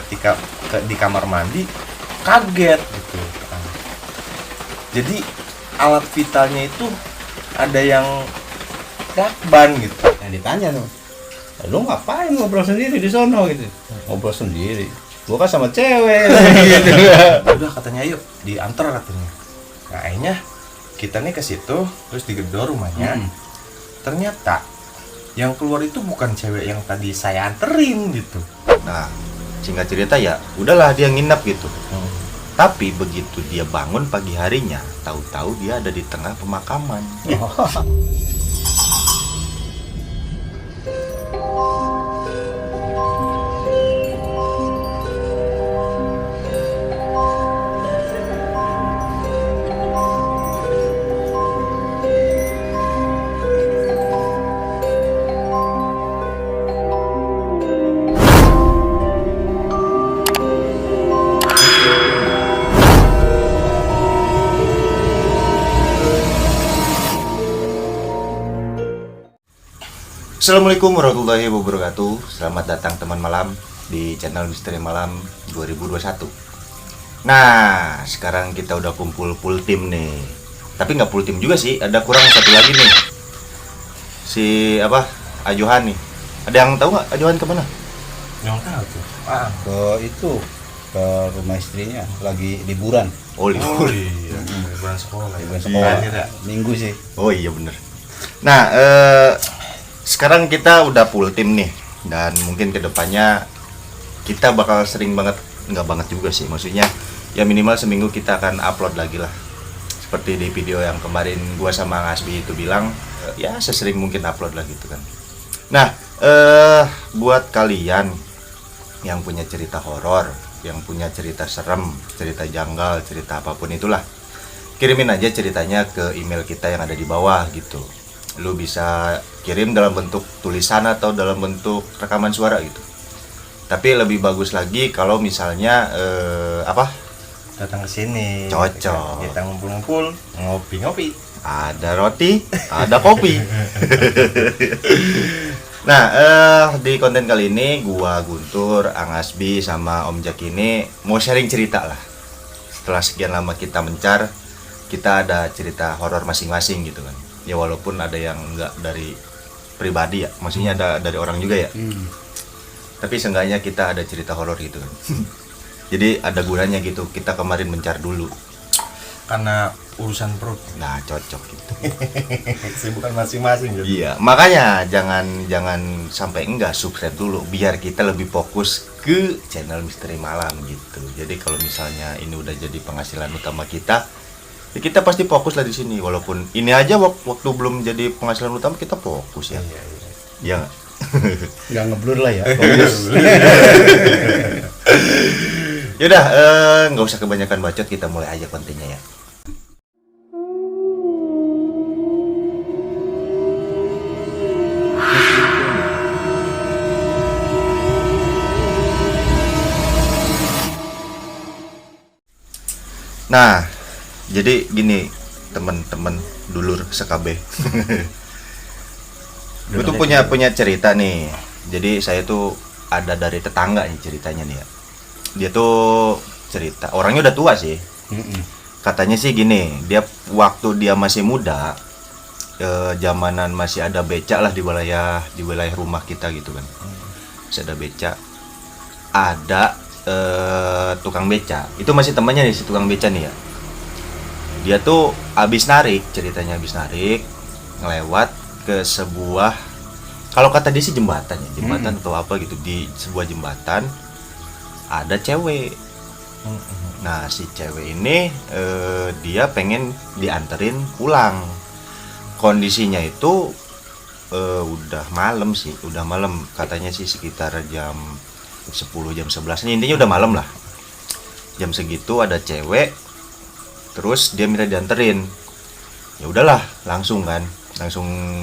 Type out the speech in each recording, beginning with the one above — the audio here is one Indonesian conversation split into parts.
ketika di kamar mandi kaget gitu kan. Jadi alat vitalnya itu ada yang lakban gitu. Yang ditanya tuh, lu ngapain ngobrol sendiri di sono gitu? Ngobrol sendiri. Gua kan sama cewek gitu. Udah katanya yuk diantar katanya. Nah akhirnya kita nih ke situ terus digedor rumahnya. Ternyata yang keluar itu bukan cewek yang tadi saya anterin gitu. Nah, singkat cerita ya udahlah dia nginep gitu. Tapi begitu dia bangun pagi harinya, tahu-tahu dia ada di tengah pemakaman. Assalamualaikum warahmatullahi wabarakatuh. Selamat datang teman malam di channel Misteri Malam 2021. Nah, sekarang kita udah kumpul full tim nih. Tapi nggak full tim juga sih, ada kurang satu lagi nih. Si Ajohan nih. Ada yang tahu nggak Ajohan kemana? Yang tahu tuh. Ke rumah istrinya lagi liburan. Oh, libur. Iya. Liburan sekolah. Liburan sekolah. Iya. Minggu sih. Oh iya bener. Nah, sekarang kita udah full tim nih. Dan mungkin kedepannya kita bakal sering banget, nggak banget juga sih. Maksudnya ya minimal seminggu kita akan upload lagi lah. Seperti di video yang kemarin gua sama Ngasbi itu bilang, ya sesering mungkin upload lah gitu kan. Nah, buat kalian yang punya cerita horor, yang punya cerita serem, cerita janggal, cerita apapun itulah, kirimin aja ceritanya ke email kita yang ada di bawah gitu. Lu bisa kirim dalam bentuk tulisan atau dalam bentuk rekaman suara gitu. Tapi lebih bagus lagi kalau misalnya Datang ke sini. Cocok. Kita ngumpul-ngumpul, ngopi-ngopi. Ada roti, ada kopi. Nah, di konten kali ini gua Guntur, Angasbi sama Om Jak ini mau sharing cerita lah. Setelah sekian lama kita mencar, kita ada cerita horor masing-masing gitu kan. Ya walaupun ada yang enggak dari pribadi ya, maksudnya ada dari orang juga ya. Tapi seenggaknya kita ada cerita horor gitu kan. Jadi ada gunanya gitu, kita kemarin mencar dulu. Karena urusan perut. Nah, cocok gitu. Kesibukan masing-masing gitu. Iya, makanya jangan sampai enggak subscribe dulu biar kita lebih fokus ke channel Misteri Malam gitu. Jadi kalau misalnya ini udah jadi penghasilan utama kita, ya kita pasti fokus lah di sini. Walaupun ini aja waktu belum jadi penghasilan utama kita fokus ya. Iya. Ya Nggak ngeblur lah ya. Fokus. Yaudah, nggak usah kebanyakan bacot, kita mulai aja kontennya ya. Nah, jadi gini temen-temen dulur sekabeh. Gue tuh punya cerita nih. Jadi saya tuh ada dari tetangga nih ceritanya nih ya. Dia tuh cerita, orangnya udah tua sih. Katanya sih gini, dia waktu dia masih muda, zamanan masih ada becak lah di wilayah rumah kita gitu kan. Masih ada becak, ada tukang beca. Itu masih temannya nih si tukang beca nih ya. Dia tuh habis narik ngelewat ke sebuah, kalau kata dia sih jembatan atau apa gitu, di sebuah jembatan ada cewek. Nah si cewek ini dia pengen dianterin pulang. Kondisinya itu udah malam katanya sih sekitar jam 10 jam 11, intinya udah malam lah. Jam segitu ada cewek, terus dia minta dianterin. Ya udahlah, langsung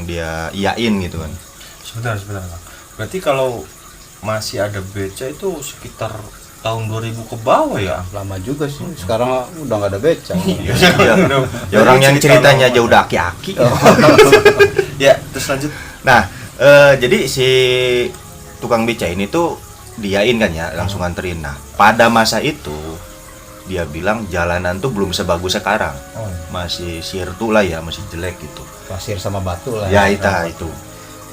dia iyain gitu kan. Sebentar. Berarti kalau masih ada beca itu sekitar tahun 2000 ke bawah ya? Lama juga sih. Sekarang udah nggak ada beca. Ya orang yang ceritanya aja udah aki-aki. Ya, terus lanjut. Nah, jadi si tukang beca ini tuh diain kan ya, langsung anterin. Nah, pada masa itu dia bilang jalanan tuh belum sebagus sekarang. Oh. Masih sirtu lah ya, masih jelek gitu. Pasir sama batu lah. Ya itu.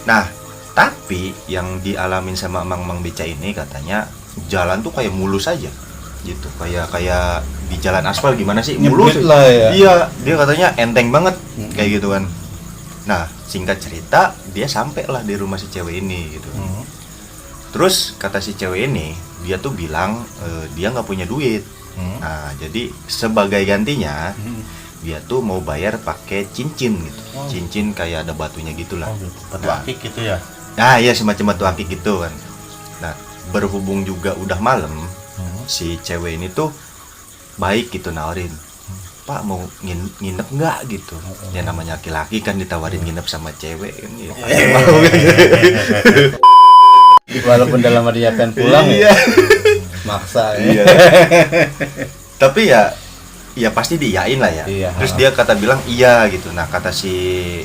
Nah, tapi yang dialamin sama Mang Beca ini katanya jalan tuh kayak mulus aja gitu. Kayak di jalan aspal gimana sih? Mulus Nyempit lah ya. Iya, dia katanya enteng banget kayak gitu kan. Nah, singkat cerita dia sampai lah di rumah si cewek ini gitu. Terus kata si cewek ini, dia tuh bilang dia nggak punya duit. Nah, jadi sebagai gantinya dia tuh mau bayar pakai cincin gitu. Cincin kayak ada batunya gitulah. Oh, gitu. Batu akik gitu ya. Nah, iya semacam batu akik gitu kan. Nah, berhubung juga udah malam, si cewek ini tuh baik gitu nawarin. Pak mau nginep nggak gitu? Ya namanya laki-laki kan ditawarin nginep sama cewek kan. Ya, pasti mau gitu. Walaupun dalam artinya pengen pulang Iya. maksa ya. Iya. Tapi ya pasti diiyain lah ya. Iya. Terus dia bilang iya gitu. Nah, kata si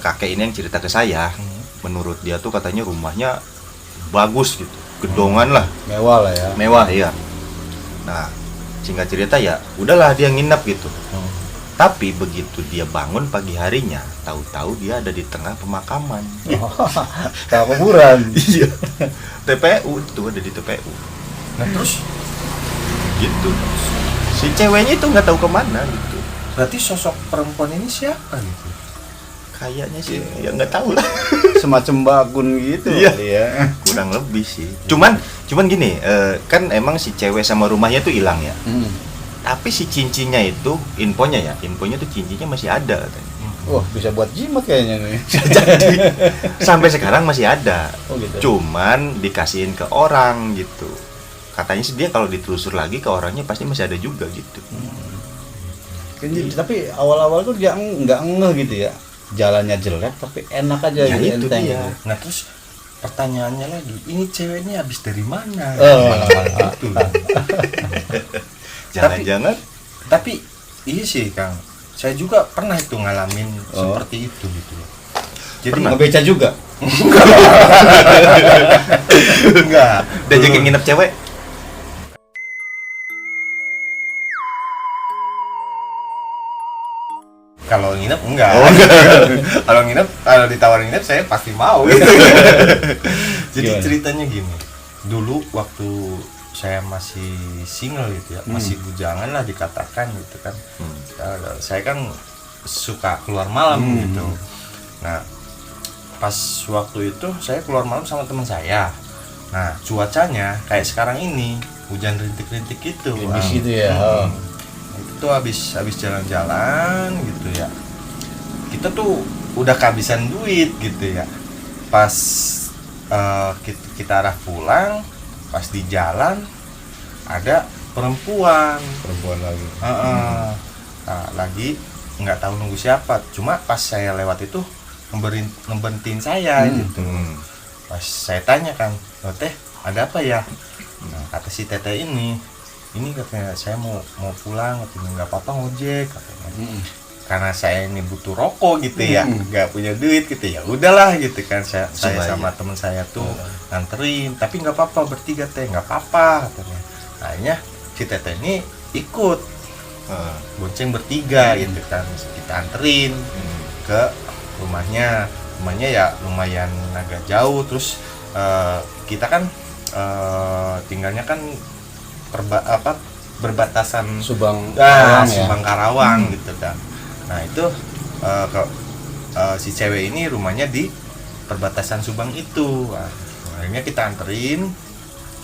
kakek ini yang cerita ke saya, menurut dia tuh katanya rumahnya bagus gitu, gedongan lah, Mewah lah ya. mewah ya. Nah, singkat cerita ya udahlah dia nginep gitu. Tapi begitu dia bangun pagi harinya, tahu-tahu dia ada di tengah pemakaman. Tahu kuburan. Iya. TPU itu ada di TPU. Nah, terus Gitu. Si ceweknya itu nggak tahu kemana gitu. berarti sosok perempuan ini siapa gitu? Kayaknya sih ya nggak tahu lah. Semacam bakun gitu. Iya. Iya. Kurang lebih sih. Cuman gini, kan emang si cewek sama rumahnya tuh hilang ya. Tapi si cincinnya itu, infonya tuh cincinnya masih ada katanya. Wah, bisa buat jimat kayaknya nih. Jadi sampai sekarang masih ada. Oh gitu. Cuman dikasihin ke orang gitu. Katanya sih dia kalau ditelusur lagi ke orangnya pasti masih ada juga gitu. Tapi awal-awal tuh dia nggak ngeh gitu ya. Jalannya jelek tapi enak aja Ya, gitu, itu enteng dia. gitu. Nah, terus pertanyaannya lagi, ini cewek ini habis dari mana? Oh. Gitu. Jangan-jangan Tapi iya sih, Kang. Saya juga pernah itu ngalamin Oh. seperti itu gitu. Jadi Ngebeca juga. enggak. diajakin nginep cewek. Kalau nginep enggak. Oh, Kalau ditawarin nginep saya pasti mau. Jadi Gimana? ceritanya gini. Dulu waktu saya masih single gitu ya, masih bujangan lah dikatakan gitu kan. Saya kan suka keluar malam gitu. Nah, pas waktu itu saya keluar malam sama teman saya. Nah, cuacanya kayak sekarang ini, hujan rintik-rintik gitu. Gerimis gitu ya. Itu tuh habis jalan-jalan gitu ya, kita tuh udah kehabisan duit gitu ya. Pas kita arah pulang, pas di jalan ada perempuan Lagi. Nah, lagi nggak tahu nunggu siapa, cuma pas saya lewat itu ngeberhentiin saya gitu. Pas saya tanya kan, "Oh, teh ada apa ya?" Nah, kata si teteh ini katanya saya mau pulang, katanya nggak apa-apa ngojek katanya. Karena saya ini butuh rokok gitu ya, nggak punya duit gitu ya, udahlah gitu kan, saya sama teman saya tuh nganterin, tapi nggak apa-apa bertiga teh, nggak apa-apa katanya. Akhirnya si teteh ini ikut bonceng bertiga gitu kan, kita anterin ke rumahnya ya lumayan agak jauh. Terus kita kan tinggalnya kan berbatasan Subang Karawang ya. Subang Karawang gitu kan. Nah itu si cewek ini rumahnya di perbatasan Subang itu. Nah, akhirnya kita anterin,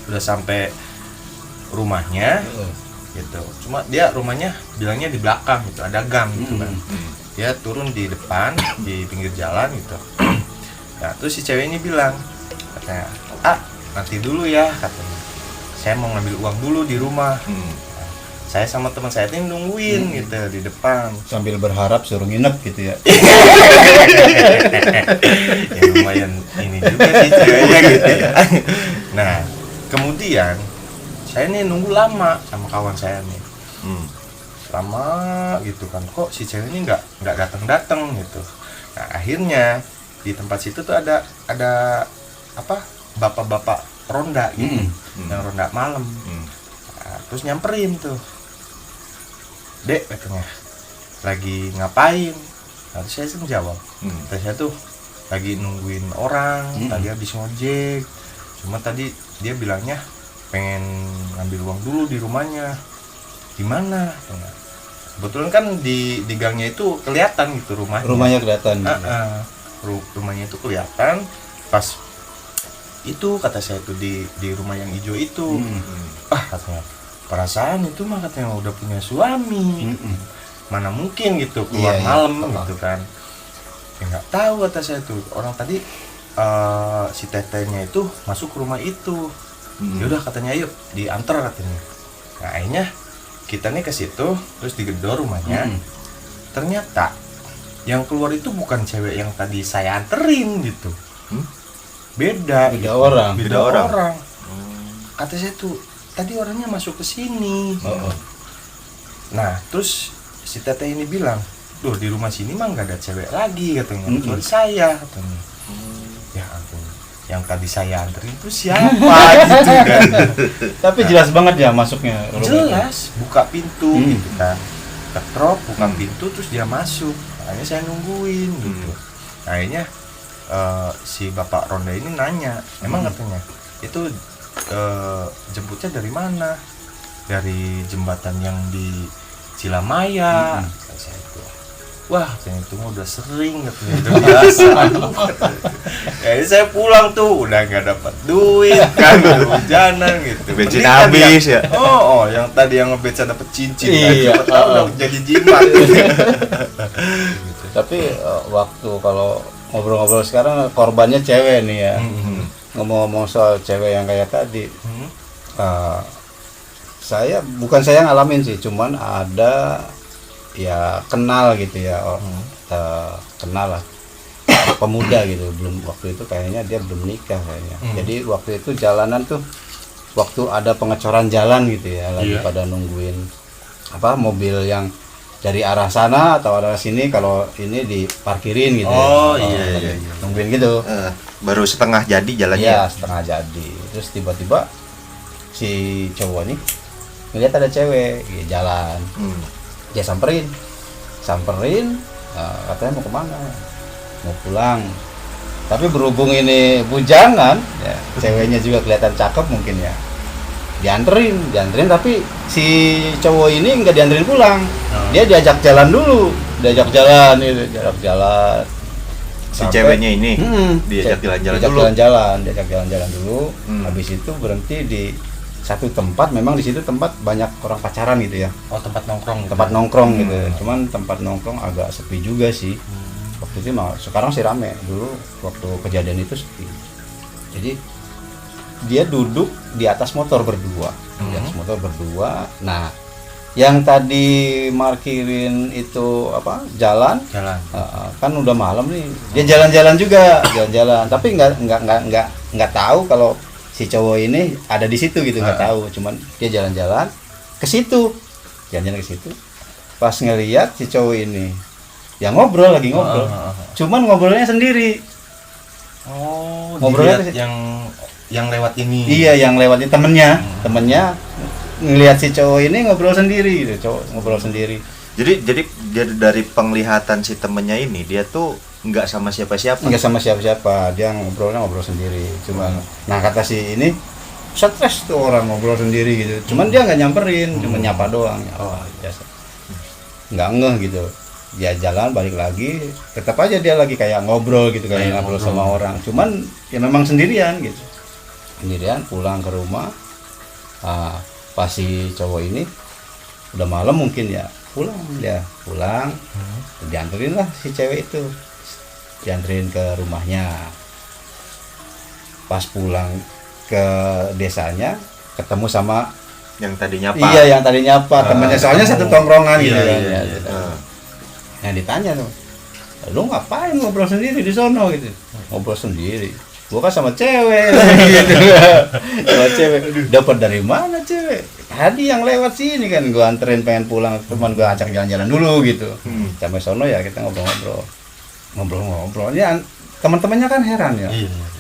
udah sampai rumahnya gitu. Cuma dia rumahnya bilangnya di belakang gitu, ada gang gitu kan. Dia turun di depan di pinggir jalan gitu. Nah terus si cewek ini bilang katanya, nanti dulu ya katanya, saya mau ngambil uang dulu di rumah. Saya sama teman saya ini nungguin gitu di depan. Sambil berharap suruh nginep gitu ya. Ya lumayan ini juga sih ceweknya gitu ya. Nah kemudian saya nih nunggu lama sama kawan saya nih, lama gitu kan, kok si cewek ini nggak datang gitu. Nah akhirnya di tempat situ tuh ada apa, bapak-bapak ronda gitu, Mm-mm. yang ronda malam. Nah, terus nyamperin tuh, Dek katanya, lagi ngapain? Nah, terus saya menjawab, terus saya tuh lagi nungguin orang, tadi habis ngojek. Cuma tadi dia bilangnya pengen ngambil uang dulu di rumahnya. Gimana? Kebetulan kan di gangnya itu kelihatan gitu rumahnya. Rumahnya kelihatan. Rumahnya itu kelihatan. Pas itu kata saya tuh di rumah yang hijau itu. Katanya perasaan itu mah katanya udah punya suami. Mana mungkin gitu keluar malam gitu kan. Ya nggak tahu kata saya tuh, orang tadi si tetenya itu masuk ke rumah itu. Yaudah katanya yuk diantar katanya. Nah akhirnya kita nih ke situ, terus digedor rumahnya. Ternyata yang keluar itu bukan cewek yang tadi saya anterin gitu. Beda gitu. orang. Beda orang. Kata saya tuh tadi orangnya masuk ke sini. Nah terus si teteh ini bilang, "Duh, di rumah sini mah nggak ada cewek lagi," katanya, "kecuali saya," katanya. Ya ampun, yang tadi saya anterin itu siapa gitu kan. Tapi jelas banget ya masuknya. Jelas, buka pintu gitu kan, ketrop, buka pintu terus dia masuk. Akhirnya saya nungguin gitu. Akhirnya si bapak ronda ini nanya, emang katanya itu jemputnya dari mana? Dari jembatan yang di Cilamaya. Saya itu, wah katanya itu mah udah sering katanya, udah biasa. Jadi saya pulang tuh udah nggak dapat duit kan, hujanan gitu. Bensin Mending tadi habis yang, ya. yang tadi yang ngebeca dapat cincin, Iya. kan, tahu udah jadi jimat. Tapi waktu kalau ngobrol-ngobrol sekarang korbannya cewek nih ya. Ngomong-ngomong soal cewek yang kayak tadi, bukan saya ngalamin sih, cuman ada ya kenal gitu ya, kenal lah pemuda gitu, belum waktu itu kayaknya dia belum nikah kayaknya. Jadi waktu itu jalanan tuh, waktu ada pengecoran jalan gitu ya, lagi pada nungguin mobil yang dari arah sana atau arah sini, kalau ini diparkirin gitu. Iya. Nungguin gitu. Baru setengah jadi jalannya. Iya, setengah jadi. Terus tiba-tiba si cowok nih ngeliat ada cewek jalan. Dia samperin, katanya mau kemana? Mau pulang. Tapi berhubung ini bujangan, ya, ceweknya juga kelihatan cakep mungkin ya. Dianterin, tapi si cowok ini nggak dianterin pulang. Dia diajak jalan dulu, diajak jalan. Si ceweknya ini diajak jalan-jalan dulu. Habis itu berhenti di satu tempat, memang di situ tempat banyak orang pacaran gitu ya. Tempat nongkrong. Tempat nongkrong gitu. Cuman tempat nongkrong agak sepi juga sih. Waktu itu mah, sekarang sih rame. Dulu waktu kejadian itu sepi. Jadi dia duduk di atas motor berdua. Nah, yang tadi markirin itu jalan. Kan udah malam nih. Dia jalan-jalan juga, tapi nggak tahu kalau si cowok ini ada di situ gitu, nggak tahu. Cuman dia jalan-jalan ke situ. Pas ngelihat si cowok ini, ya lagi ngobrol. Cuman ngobrolnya sendiri. Ngobrolnya yang lewat ini. Iya, yang lewat ini temennya ngelihat si cowok ini ngobrol sendiri gitu, Jadi dari penglihatan si temennya ini, dia tuh nggak sama siapa-siapa. Dia ngobrol sendiri. Nah kata si ini, stres tuh orang ngobrol sendiri gitu. Cuman dia nggak nyamperin, cuma nyapa doang. Biasa. Nggak ngeh gitu. Dia jalan balik lagi, tetap aja dia lagi kayak ngobrol gitu, kayak ngobrol sama orang. Cuman ya memang sendirian gitu. Pulang ke rumah. Pas si cowok ini udah malam mungkin ya, pulang. Dianterin lah si cewek itu, dianterin ke rumahnya. Pas pulang ke desanya, ketemu sama yang tadi nyapa. Iya, yang tadi nyapa temennya, soalnya satu tongkrongan gitu kan. Nah ditanya tuh, lu ngapain ngobrol sendiri di sono gitu? Ngobrol sendiri. Gua kan sama cewek gitu. Sama cewek. Dapat dari mana cewek? Tadi yang lewat sini kan, gua anterin pengen pulang, teman gua ajak jalan-jalan dulu gitu. Sampai sono ya kita ngobrol-ngobrol. Ya teman-temannya kan heran ya.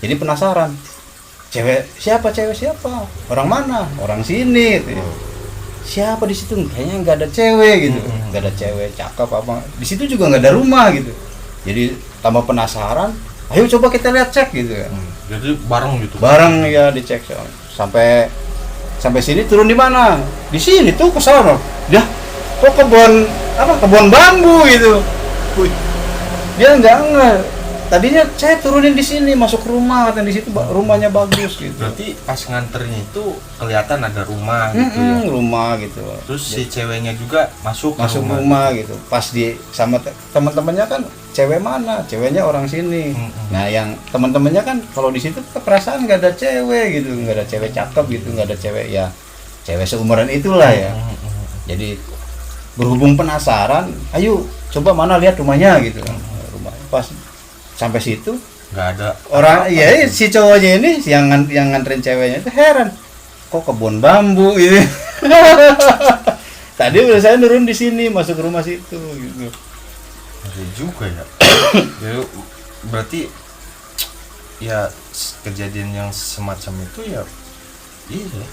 Jadi penasaran. cewek siapa, orang mana, orang sini gitu. Siapa di situ, kayaknya nggak ada cewek gitu, nggak ada cewek cakep apa, di situ juga nggak ada rumah gitu. Jadi tambah penasaran, ayo coba kita lihat, cek gitu kan. Jadi bareng gitu. Bareng ya dicek sampai sini, turun di mana? Di sini tuh, ke sana. Dah, kok kebun bambu gitu. Dia enggak. Tadinya saya turunin di sini, masuk rumah, dan di situ rumahnya bagus gitu. Berarti pas nganternya itu kelihatan ada rumah gitu ya. Rumah gitu. Terus si ceweknya juga masuk rumah gitu. Pas sama teman-temannya kan, cewek mana? Ceweknya orang sini. Nah, yang teman-temannya kan kalau di situ perasaan nggak ada cewek gitu, nggak ada cewek cakep gitu, nggak ada cewek ya, cewek seumuran itulah ya. Jadi berhubung penasaran, ayo coba mana lihat rumahnya gitu. Rumah pas sampai situ nggak ada orang, iya si cowoknya ini yang nganterin ceweknya itu heran, kok kebun bambu gitu. Tadi udah saya nurun di sini, masuk rumah situ gitu. Ada juga ya. Jadi berarti ya kejadian yang semacam itu ya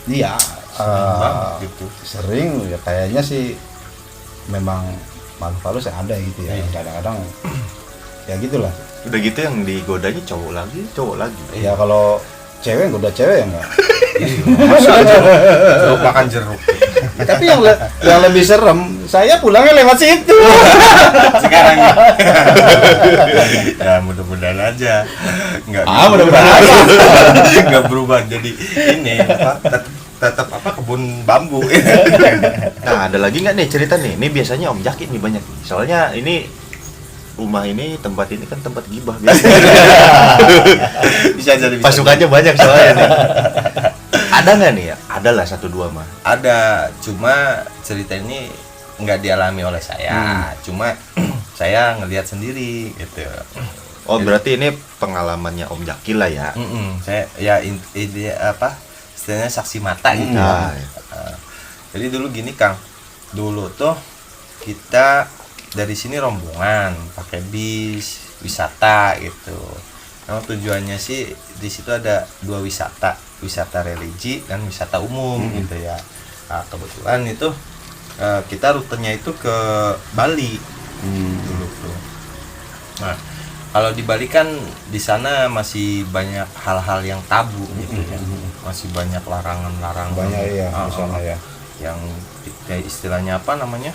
Iya, sering banget gitu. Sering ya, kayaknya sih memang makhluk halus ada gitu ya. Iya. Kadang-kadang ya gitulah. Udah gitu yang digodanya cowok lagi. Ya kalau cewek goda cewek ya enggak. Jeruk makan jeruk. Tapi yang lebih serem, saya pulangnya lewat situ. Sekarang ya mudah-mudahan aja nggak Mudah-mudahan aja. nggak berubah jadi ini tetap kebun bambu. Nah, ada lagi nggak nih cerita nih? Ini biasanya Om Jaki nih banyak. Soalnya ini rumah ini, tempat ini kan tempat gibah biasanya. bisa jadi Pasukannya banyak soalnya nih. Ada nggak nih ya? Ada lah 1-2 mah. Ada, cuma cerita ini nggak dialami oleh saya, cuma saya ngelihat sendiri gitu. Oh, berarti ini pengalamannya Om Jaki lah ya. Saya ya ini istilahnya saksi mata gitu. Nah, Jadi dulu gini Kang, dulu tuh kita dari sini rombongan pakai bis wisata gitu. Memang tujuannya sih di situ ada 2 wisata religi dan wisata umum gitu ya. Nah, kebetulan itu kita rutenya itu ke Bali dulu tuh. Nah, kalau di Bali kan di sana masih banyak hal-hal yang tabu gitu ya. Masih banyak larangan-larangan. Banyak ya di sana ya. Yang istilahnya apa namanya?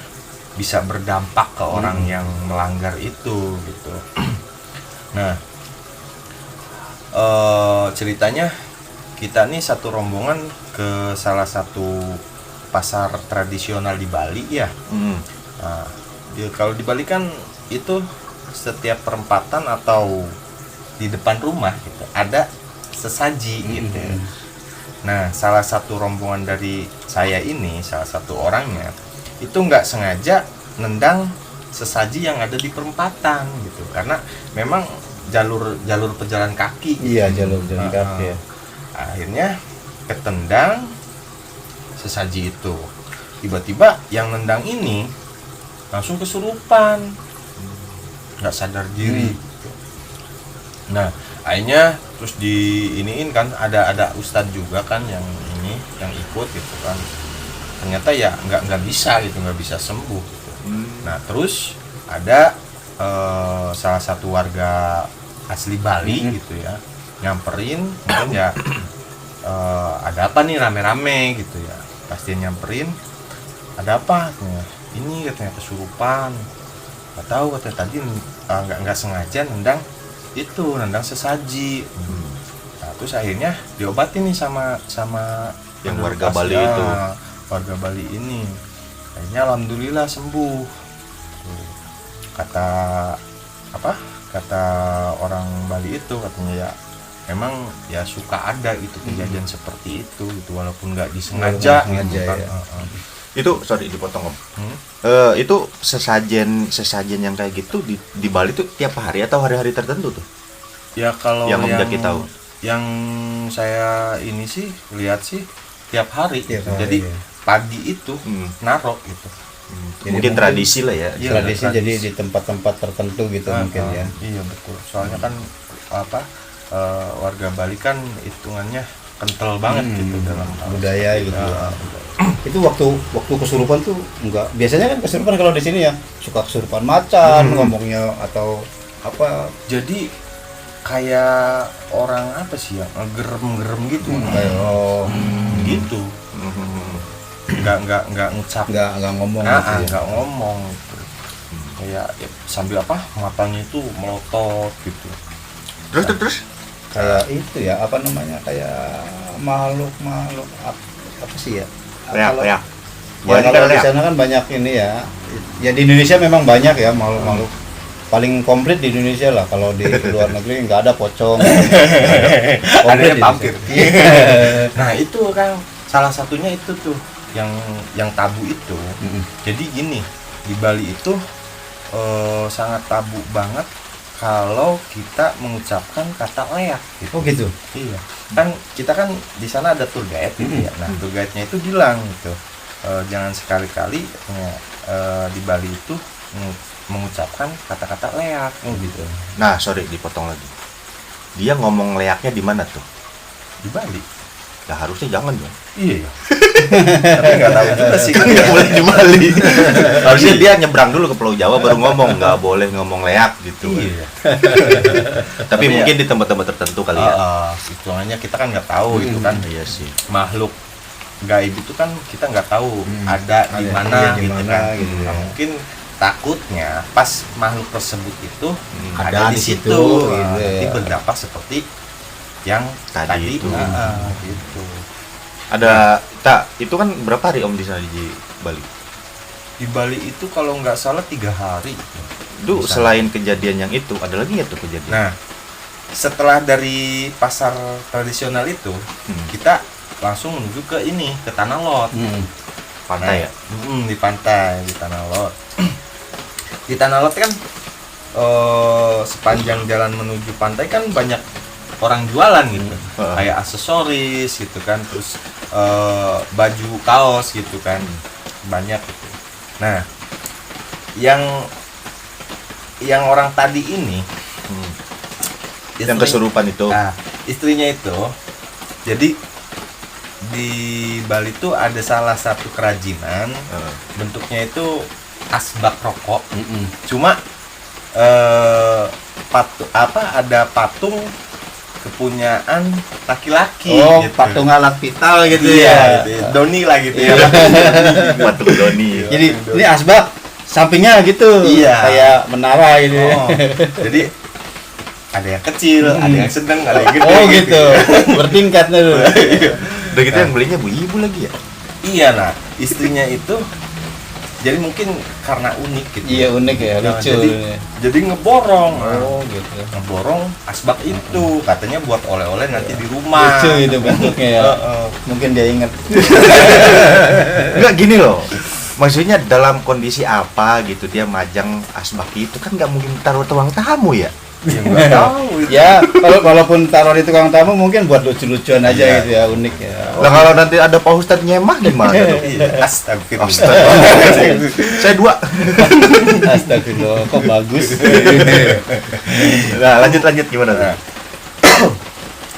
Bisa berdampak ke orang yang melanggar itu gitu. Nah, ceritanya kita nih satu rombongan ke salah satu pasar tradisional di Bali ya. Nah, kalau di Bali kan itu setiap perempatan atau di depan rumah gitu ada sesaji gitu. Nah, salah satu rombongan dari saya ini, salah satu orangnya itu nggak sengaja nendang sesaji yang ada di perempatan gitu, karena memang jalur pejalan kaki. Iya, jalur kaki ya. Akhirnya ketendang sesaji itu. Tiba-tiba yang nendang ini langsung kesurupan, nggak sadar diri. Nah, akhirnya terus diiniin kan, ada ustadz juga kan yang ikut gitu kan. Ternyata ya nggak bisa sembuh gitu. Nah, terus ada salah satu warga asli Bali gitu ya nyamperin, mungkin ya ada apa nih rame-rame gitu ya. Pasti nyamperin, ada apa? Ini katanya kesurupan. Nggak tahu, katanya tadi nggak sengaja nendang sesaji. Nah, terus akhirnya diobatin nih sama Yang warga Bali itu. Warga Bali ini. Akhirnya alhamdulillah sembuh. Kata orang Bali itu, katanya ya memang ya suka ada itu kejadian seperti itu gitu, walaupun nggak disengaja gitu kan. Ya. Itu sorry dipotong Om. Itu sesajen yang kayak gitu di Bali tuh tiap hari atau hari-hari tertentu tuh? Ya kalau yang Om Jaki tahu. Yang saya ini sih lihat sih tiap hari. Jadi ya. pagi itu narok gitu. Jadi mungkin tradisi lah ya. Iya, tradisi jadi di tempat-tempat tertentu gitu mungkin ya. Iya betul. Soalnya kan warga Bali kan hitungannya kental banget gitu dalam budaya gitu. Ya, Itu waktu kesurupan tuh enggak, biasanya kan kesurupan kalau di sini ya suka kesurupan macan ngomongnya atau apa, jadi kayak orang apa sih ya, ngegerem gitu. kayak Gitu. Nggak ngucap, nggak ngomong gitu ya. nggak ngomong gitu. Kayak ya, sambil apa matanya itu melotot gitu. Terus Kayak itu ya, apa namanya, kayak makhluk apa sih ya? Kalau- leak. Ya kalau di sana kan banyak ini ya. Ya di Indonesia memang banyak ya makhluk-makhluk. Paling komplit di Indonesia lah. Kalau di luar negeri nggak ada pocong. Adanya di vampir. Indonesia. Nah itu kan salah satunya itu tuh yang tabu itu. Jadi gini, di Bali itu sangat tabu banget kalau kita mengucapkan kata leak gitu. Oh gitu. Iya, kan kita kan di sana ada tour guide gitu ya. Nah, tour guide-nya itu bilang gitu, jangan sekali-kali di Bali itu mengucapkan kata-kata leak. Oh gitu. Nah, sorry dipotong lagi. Dia ngomong leaknya di mana tuh? Di Bali. Ya harusnya jangan dong. Iya. Tapi nggak tahu juga sih. Kan nggak boleh di Bali. Harusnya dia nyebrang dulu ke Pulau Jawa baru ngomong, nggak boleh ngomong leak gitu. Iya. Tapi Tapi mungkin di tempat-tempat tertentu kali ya. Hitungannya kita kan nggak tahu itu kan Iya sih. makhluk gaib itu kan kita nggak tahu ada di Ada, mana iya, di gitu mana kan. gitu ya. Nah, mungkin takutnya pas makhluk tersebut itu ada ada di di situ, situ, gitu nanti ya. berdampak seperti yang Tadi tadi, itu. gitu. Ada itu kan berapa hari Om di sana di Bali? Di Bali itu kalau nggak salah 3 hari. Duh, Di sana. selain kejadian yang itu, ada lagi ya tuh kejadian? Nah, setelah dari pasar tradisional itu, kita langsung menuju ke ini, ke Tanah Lot. Pantai ya? Di pantai, di Tanah Lot. Di Tanah Lot kan sepanjang jalan menuju pantai kan banyak orang jualan gitu. Kayak aksesoris gitu kan, terus baju kaos gitu kan. Banyak gitu. Nah, yang orang tadi ini Yang kesurupan itu. Nah, istrinya itu, jadi di Bali itu ada salah satu kerajinan, bentuknya itu asbak rokok. Cuma ada patung kepunyaan laki-laki. Oh, gitu. patung alat vital gitu Iya, ya. gitu ya. Doni lah gitu ya. Patung Doni. Jadi ini asbak sampingnya gitu. Iya. Kayak menara gitu. Ya. Oh, jadi ada yang kecil, ada yang sedang, ada yang gede. Oh gitu. Bertingkat dulu. Udah gitu yang belinya bu ibu lagi ya? Iya, nah istrinya itu jadi mungkin karena unik gitu. Iya unik ya, Nah, lucu. jadi ngeborong. Oh gitu. Ngeborong asbak itu katanya buat oleh-oleh nanti di rumah. Lucu itu bentuknya ya. Mungkin dia ingat. Enggak gini loh. Maksudnya dalam kondisi apa gitu dia majang asbak itu kan nggak mungkin taruh ruang tamu ya? Ya nggak tahu itu. Ya, kalaupun taruh di tukang tamu mungkin buat lucu-lucuan aja Iya. gitu ya, unik ya. Nah kalau nanti ada Pak Ustadz nyemah gimana dong? Iya, astagfirullah. Astagfirullah. Saya 2. Astagfirullah, kok bagus. Nah lanjut gimana tuh? Nah,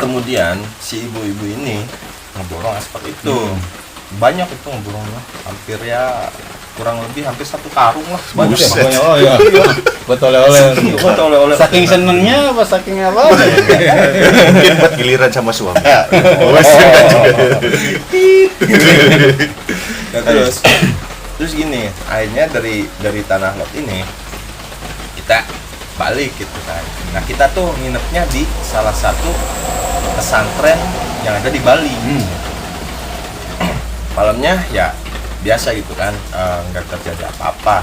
kemudian si ibu-ibu ini ngeborong asbak itu. Banyak itu ngeborongnya, hampir ya kurang lebih hampir 1 karung lah. Banyak Buset. banget. Oh iya. Buat oleh-oleh. Buat oleh-oleh. Saking senengnya apa saking apa? Mungkin buat giliran sama suami. Nah, terus gini, akhirnya dari Tanah Lot ini kita balik gitu kan. Nah kita tuh nginepnya di salah satu pesantren yang ada di Bali. Malamnya ya biasa gitu kan, nggak terjadi apa-apa.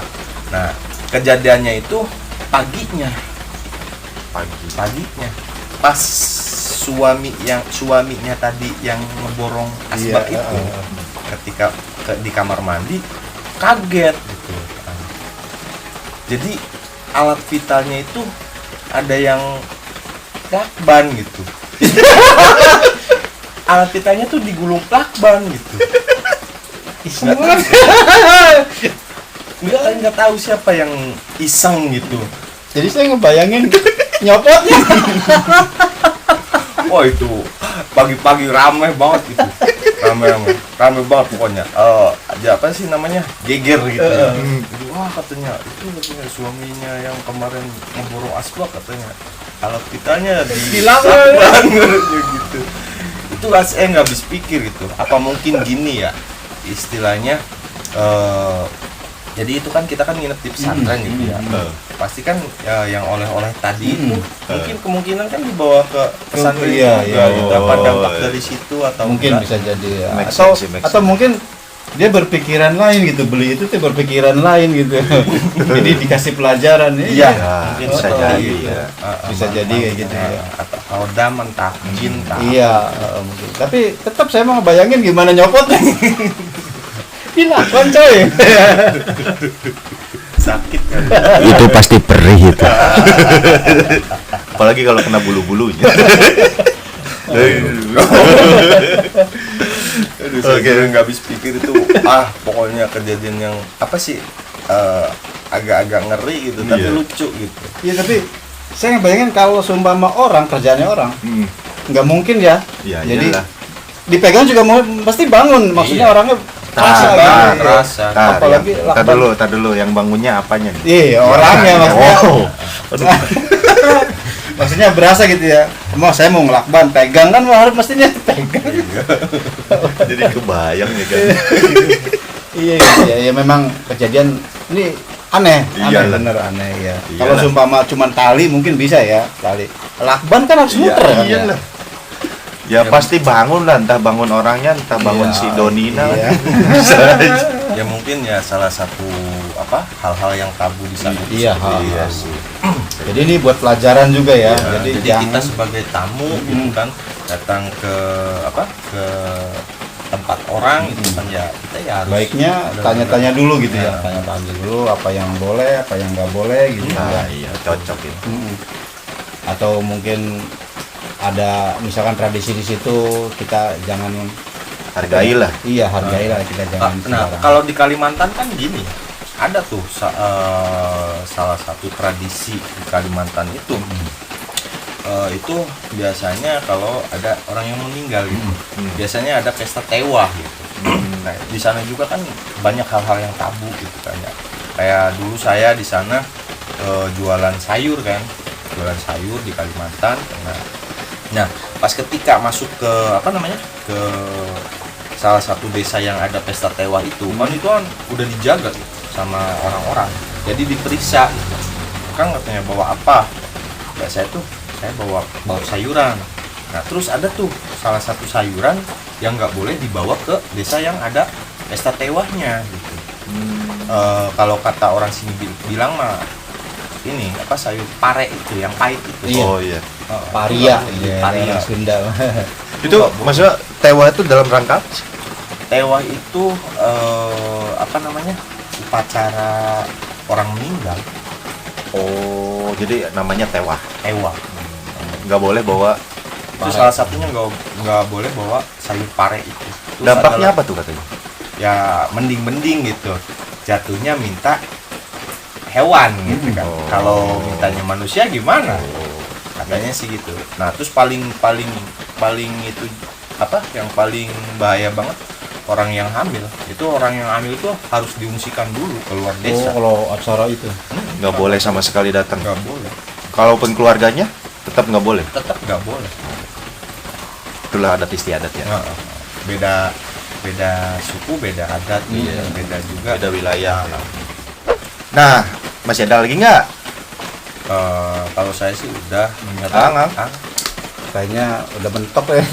Nah kejadiannya itu paginya pas suaminya tadi yang ngeborong asbak Iya, itu ketika di kamar mandi kaget gitu kan. Jadi alat vitalnya itu ada yang lakban gitu. Alat vitalnya tuh digulung lakban gitu. Nggak tahu siapa yang iseng gitu. Jadi saya ngebayangin nyopotnya. Oh itu pagi-pagi rame banget itu, rame banget pokoknya. Aja apa sih namanya, geger gitu ya. Wah katanya suaminya yang kemarin ngeborong asbak katanya, kalau kitanya dilakukan gitu. Itu saya nggak habis pikir gitu. Apa mungkin gini ya istilahnya? Jadi itu kan kita kan nginep di pesantren gitu ya. Pasti kan yang oleh-oleh tadi itu mungkin kemungkinan kan dibawa ke pesantren Iya, juga. iya. Gitu. Apa dampak dari situ atau Mungkin enggak? bisa jadi ya. Make Atau sense sih, make atau mungkin dia berpikiran lain gitu, beli itu tuh berpikiran lain gitu. Jadi dikasih pelajaran nih. Iya, Ya, mungkin bisa seperti jadi, itu. ya. Bisa jadi kayak gitu ya. Atau kodam entah jin entah Iya, mungkin. Tapi tetap saya mau bayangin gimana nyopotnya. Dilakukan coy. sakit kan. Itu pasti perih itu. Apalagi kalau kena bulu-bulunya. Aduh, saya nggak habis pikir itu. Pokoknya kejadian yang apa sih agak-agak ngeri gitu, tapi Iya. lucu gitu. Iya, tapi saya ngebayangin kalau seumpama orang kerjaannya orang, nggak mungkin ya. Iya, Jadi iyalah. dipegang juga mau pasti bangun. Maksudnya Iya. orangnya terasa Nah, gitu. terasa. Apalagi tar dulu, yang bangunnya apanya nih? Iya, orangnya maksudnya. Oh, Maksudnya berasa gitu ya. Saya mau ngelakban, pegang kan harus mestinya pegang. jadi kebayang ya kan. Iya, ya memang kejadian ini aneh Iyalah. bener aneh ya. Iyalah. Kalau sumpama cuman tali mungkin bisa ya, tali. Lakban kan harus muter kan ya. Iyalah. Ya pasti bangun lah, entah bangun orangnya, entah bangun Iya, si Donina. iya. Bisa aja. Ya mungkin ya salah satu hal-hal yang tabu di sana. Iya, Iya sih. Jadi ini buat pelajaran juga ya. Nah, Jadi, jadi kita sebagai tamu gitu kan datang ke ke tempat orang gitu kan ya kita ya harus baiknya benar-benar- tanya-tanya dulu gitu ya. Nah. Tanya-tanya dulu apa yang boleh, apa yang nggak boleh gitu Nah, ya. iya cocok itu. Atau mungkin ada misalkan tradisi di situ kita jangan Hargailah. iya hargailah kita jangan Nah, sembarangan. kalau di Kalimantan kan gini, ada tuh salah satu tradisi di Kalimantan itu. Itu biasanya kalau ada orang yang meninggal gitu, biasanya ada pesta tewa gitu. Nah, di sana juga kan banyak hal-hal yang tabu gitu kan ya. Kayak dulu saya di sana jualan sayur di Kalimantan. Nah, pas ketika masuk ke ke salah satu desa yang ada pesta tewa itu kan udah dijaga gitu sama orang-orang, jadi diperiksa gitu. Kan katanya bawa apa ya, saya bawa sayuran. Nah terus ada tuh salah satu sayuran yang nggak boleh dibawa ke desa yang ada pesta tewanya gitu. Kalau kata orang sini bilang mah ini sayur pare itu yang pahit itu. Iya. Oh iya. paria ya, Paria. orang Sunda. Itu maksudnya tewa itu dalam rangka apa sih? Tewa itu upacara orang meninggal. Oh, jadi namanya tewa. Tewa Nggak boleh bawa. itu salah satunya nggak boleh bawa sayur pare itu. Terus Dampaknya adalah- apa tuh katanya? ya mending gitu, jatuhnya minta hewan gitu kan. Oh. Kalau mintanya manusia gimana, katanya sih gitu. Nah terus paling itu yang paling bahaya banget orang yang hamil itu harus diungsikan dulu keluar Oh, desa. kalau acara itu. Nggak boleh sama sekali datang. Nggak boleh, Kalaupun keluarganya tetap nggak boleh. tetap nggak boleh. Itulah adat istiadat ya. Nah, beda suku, beda adat, beda juga Beda wilayah. Nah, masih ada lagi nggak? Kalau saya sih udah Ang. Kayaknya udah mentok ya.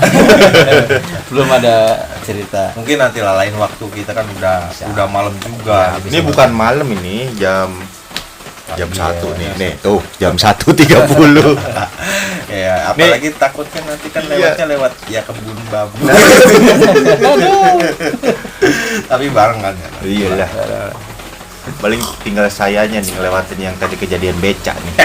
Belum ada cerita. Mungkin nanti lah lain waktu, kita kan udah malam juga. Ya, Ini bukan malam ini, jam Iya, 1 nih. iya. Nih, tuh jam 1.30. Ya, apalagi takut kan nanti kan lewatnya lewat ya kebun babu. Tapi bareng kan ya. Iyalah. Paling tinggal sayanya nih ngelewatin yang tadi kejadian becak nih.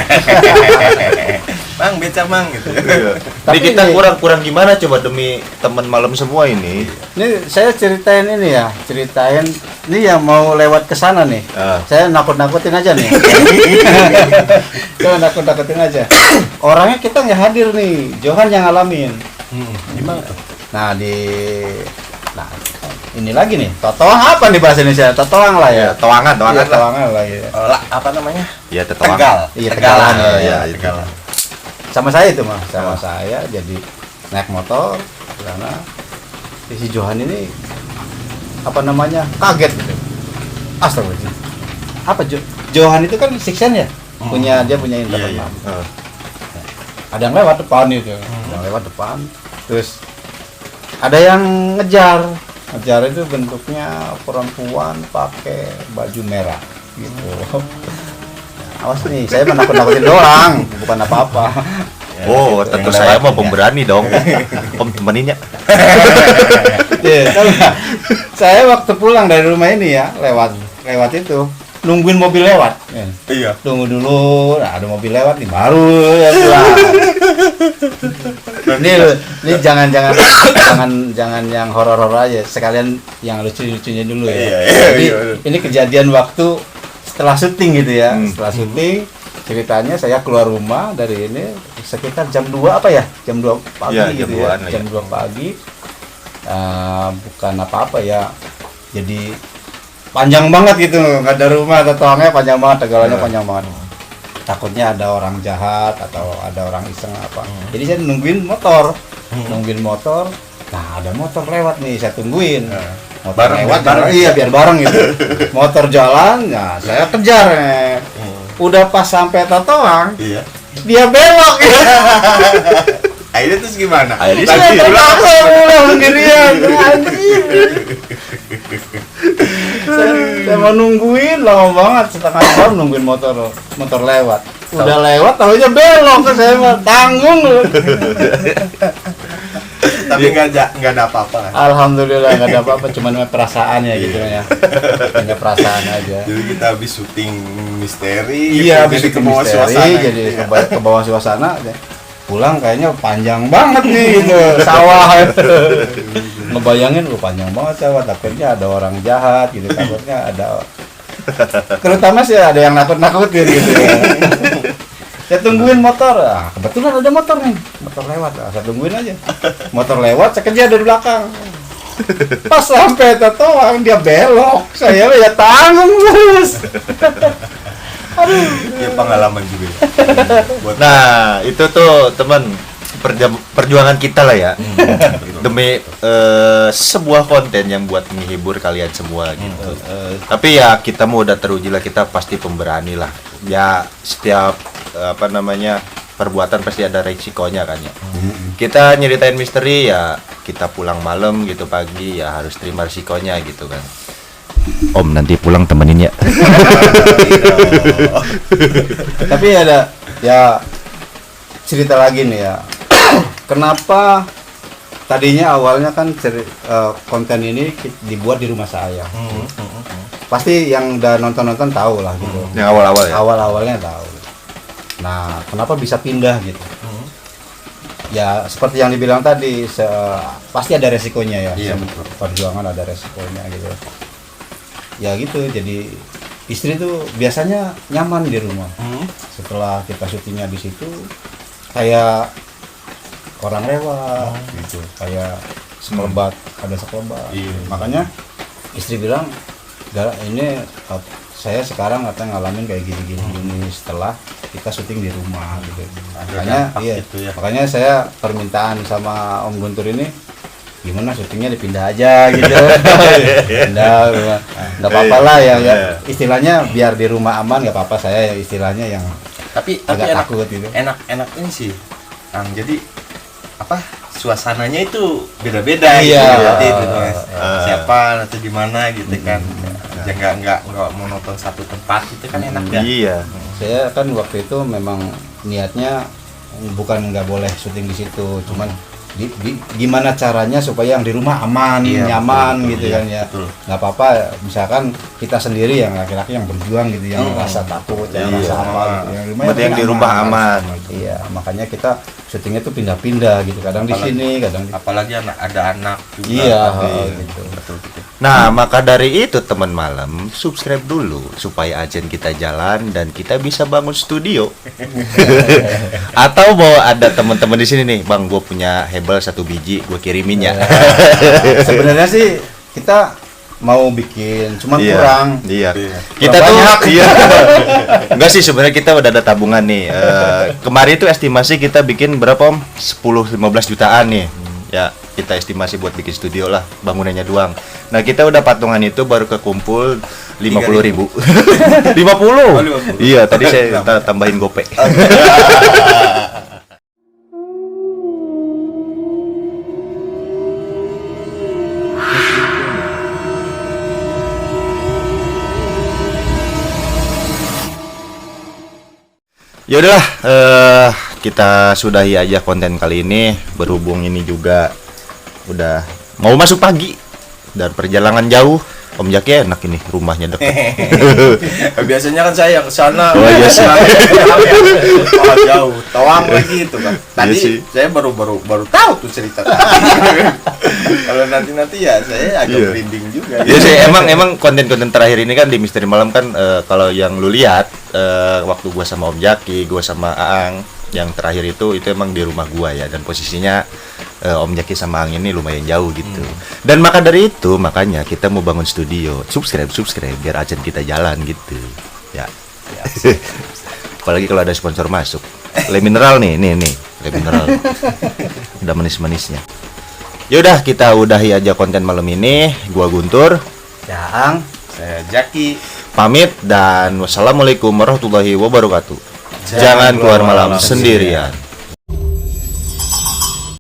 Bang, beca bang gitu. Ini Tapi kita ini- kurang gimana coba demi teman malam semua ini. Ini saya ceritain ini ya, ceritain Ini yang mau lewat ke sana nih. Saya nakut-nakutin aja nih. Saya nakut-nakutin aja. Orangnya kita nggak hadir nih. Johan yang ngalamin. Gimana tuh? Nah, ini lagi nih. Totoang apa nih bahasa Indonesia? Totoang lah ya. Toangan Iya, lah. toangan lah ya. Apa namanya? Ya, Tegal. Iya, Tegalan. Tegalan, ya, ya, Tegal. Sama saya itu mah, sama saya jadi naik motor karena si Johan ini apa namanya kaget gitu. Astagfirullah. Apa Johan itu kan Sixen ya? Dia punya internet. Iya. Ada yang lewat depan itu, ada yang lewat depan. Terus ada yang ngejar itu bentuknya perempuan pakai baju merah gitu. Awas nih, saya menakut-nakutin doang, bukan apa-apa. Oh, tentu saya mah pemberani dong. Om temeninnya. Iya, tahu nggak? Saya waktu pulang dari rumah ini ya, lewat itu, nungguin mobil lewat. Iya. Tunggu dulu, nah ada mobil lewat nih, baru ya pulang. Ini jangan yang horor-horor aja, sekalian yang lucu-lucunya dulu ya. Jadi ini kejadian waktu setelah syuting gitu ya, setelah syuting ceritanya saya keluar rumah dari ini sekitar jam 2 apa ya? Jam 2 pagi Ya, gitu jam ya. 2-an Jam 2 pagi. Bukan apa-apa ya. Jadi panjang banget gitu, nggak ada rumah, totoangnya panjang banget, tegalannya panjang banget. Takutnya ada orang jahat atau ada orang iseng apa. Jadi saya nungguin motor. Nah, ada motor lewat nih, saya tungguin. Motor Bareng, lewat, bareng. iya biar bareng gitu. Motor jalan, nah saya kejar. Udah pas sampai totoang, Iya. dia belok. Akhirnya terus gimana? Akhirnya Saya terpaksa pulang sendirian. Anjir. Saya mau nungguin lama banget, setengah jam nungguin motor lewat. Udah lewat, tahunya belok, saya mah tanggung. Tapi nggak ada apa-apa kan? Alhamdulillah nggak ada apa-apa, cuman perasaannya gitu ya. Hanya perasaan aja. Jadi kita habis syuting misteri, Iya, jadi habis ke bawah misteri, suasana. jadi ke bawah suasana. Pulang kayaknya panjang banget nih gitu, sawah. Ngebayangin, panjang banget sawah, takutnya ada orang jahat gitu, takutnya ada. Terutama sih ada yang nakut-nakutin gitu ya. Saya tungguin motor, kebetulan ada motor nih, motor lewat, saya tungguin aja. Motor lewat, saya kejar dari belakang. Pas sampai totoang dia belok, saya ya tanggung terus. Aduh. Ya pengalaman juga. Ya. Nah, itu tuh teman perjuangan kita lah ya. Demi sebuah konten yang buat menghibur kalian semua gitu. Tapi ya kita mau udah teruji lah, kita pasti pemberani lah. Ya setiap perbuatan pasti ada resikonya kan ya. Kita nyeritain misteri ya, kita pulang malam gitu, pagi ya harus terima resikonya gitu kan. Om nanti pulang temenin ya. Tapi ada ya cerita lagi nih ya. Kenapa tadinya awalnya kan konten ini dibuat di rumah saya. Pasti yang udah nonton tahu lah gitu. Yang awal-awal ya. Awal-awalnya tahu. Nah, kenapa bisa pindah gitu? Ya seperti yang dibilang tadi, pasti ada resikonya ya. Iya, betul. Perjuangan ada resikonya gitu. Ya gitu, jadi istri tuh biasanya nyaman di rumah. Setelah kita syutingnya di situ, kayak orang lewat gitu, kayak sekelebat, ada sekelebat. Iya. Makanya istri bilang, ini saya sekarang katanya ngalamin kayak gini setelah kita syuting di rumah gitu. Makanya gitu ya. makanya saya permintaan sama Om Guntur ini, gimana syutingnya dipindah aja gitu. Pindah rumah. Nggak apa-apa lah ya, istilahnya biar di rumah aman, nggak apa-apa, saya istilahnya yang Tapi agak enak, takut gitu. enak ini sih. Jadi suasananya itu beda-beda Iya. gitu. Berarti itu, siapa atau di mana gitu kan. Ya nggak monoton satu tempat itu kan enak ya. Iya. Saya kan waktu itu memang niatnya bukan nggak boleh syuting di situ, cuman gimana caranya supaya yang di rumah aman, Iya, nyaman betul, gitu iya, kan ya. betul. Nggak apa-apa, misalkan kita sendiri yang laki-laki yang berjuang gitu, yang merasa takut, yang merasa apa gitu. Yang di rumah Berarti yang di rumah aman. Iya, makanya kita syutingnya tuh pindah-pindah gitu, kadang di Apalagi- sini, kadang di Apalagi ada anak juga. Iya, tapi- gitu. Betul. Nah, maka dari itu teman malam, subscribe dulu supaya ajen kita jalan dan kita bisa bangun studio. Atau mau ada teman-teman di sini nih, Bang, gue punya hebel 1 biji, gue kirimin ya. Sebenarnya sih kita mau bikin, cuman Iya, kurang. Iya. Iya. Kita Kurang tuh banyak. iya. Enggak sih, sebenarnya kita udah ada tabungan nih. Kemarin itu estimasi kita bikin berapa, Om? 10-15 jutaan nih. Ya, kita estimasi buat bikin studio lah, bangunannya doang. Nah, kita udah patungan itu baru kekumpul 50.000. 50. 50. Iya, tadi saya tambahin gope. Ya udahlah, kita sudahi aja konten kali ini. Berhubung ini juga udah mau masuk pagi dan perjalanan jauh. Om Jaki enak ini, rumahnya dekat. Biasanya kan saya yang ke sana. Oh, iya sih. Oh, jauh, Tawang lagi itu kan. Tadi Iya sih. saya baru tahu tuh cerita. Kalau nanti ya saya agak Iya. merinding juga. Ya sih, emang konten-konten terakhir ini kan di Misteri Malam kan, kalau yang lu lihat waktu gua sama Om Jaki, gua sama Aang, yang terakhir itu emang di rumah gua ya, dan posisinya Om Jaki sama Aang ini lumayan jauh gitu. Dan maka dari itu makanya kita mau bangun studio. Subscribe biar ajan kita jalan gitu. Ya. Apalagi kalau ada sponsor masuk. Le mineral nih, le mineral. Udah manis-manisnya. Yaudah, kita udahi aja konten malam ini. Gua Guntur Jaang. Saya Jaki. pamit dan wassalamualaikum warahmatullahi wabarakatuh. Jangan keluar malam sendirian.